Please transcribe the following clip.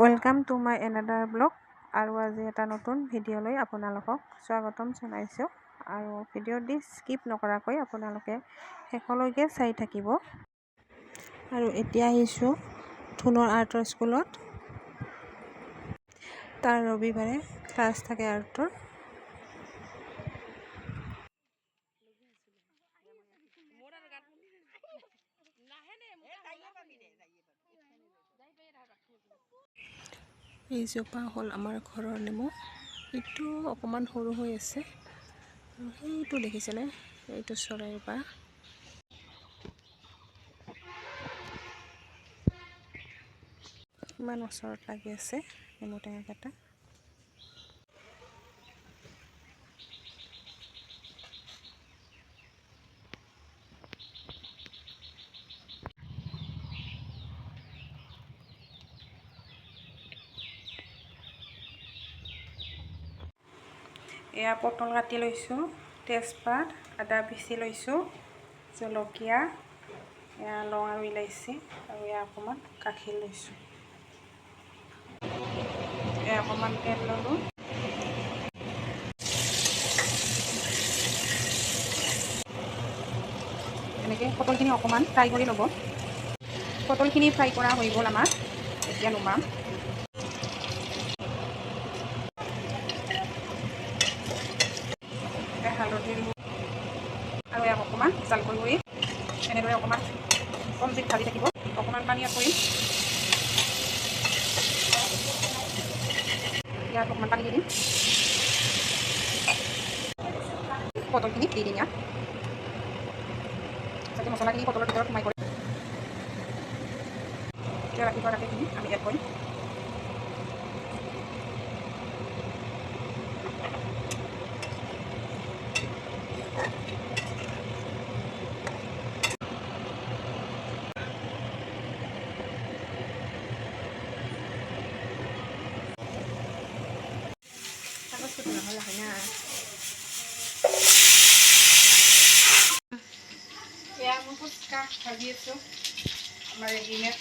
Welcome to my another blog. আৰু আজি এটা নতুন ভিডিঅ'লৈ আপোনালোকক স্বাগতম জনাইছোঁ। আৰু ভিডিঅ'টি স্কিপ নকৰাকৈ আপোনালোকে শেষলৈকে চাই থাকিব। আৰু এতিয়া আহিছোঁ ধুনুৰ আৰ্টৰ স্কুলত। তাৰ ৰবিবাৰে ক্লাছ থাকে আৰ্টৰ। এইজোপা হ'ল আমাৰ ঘৰৰ নেমু। এইটো অকণমান সৰু হৈ আছে আৰু সেইটো দেখিছেনে, এইটো চৰাইৰ বাহ। ইমান ওচৰত লাগি আছে নেমু টেঙা কেইটা। এয়া পটল কাটি লৈছোঁ, তেজপাত, আদা পিচি লৈছোঁ, জলকীয়া, এয়া লং আৰু ইলাইচি, আৰু এয়া অকণমান গাখীৰ লৈছোঁ। এয়া অকণমান তেল ল'লোঁ। এনেকৈ পটলখিনি অকণমান ফ্ৰাই কৰি ল'ব। পটলখিনি ফ্ৰাই কৰা হৈ গ'ল আমাৰ, এতিয়া নমাম। হালধি আৰু ইয়াক অকণমান জাল কৰি এনেদৰে অকণমান কম জুইত ভাজি থাকিব। অকণমান পানী এড কৰিম, ইয়াত অকণমান পানী দি দিম। পটলখিনি দি দিম ইয়াত, যাতে মছলাখিনি পটলৰ ভিতৰত সোমাই পৰে। এতিয়া ৰাতিপুৱা গাখীৰখিনি আমি এড কৰিম। এয়া মই ফুচকা ভাজি আছোঁ, আমাৰ ৰেডিমেড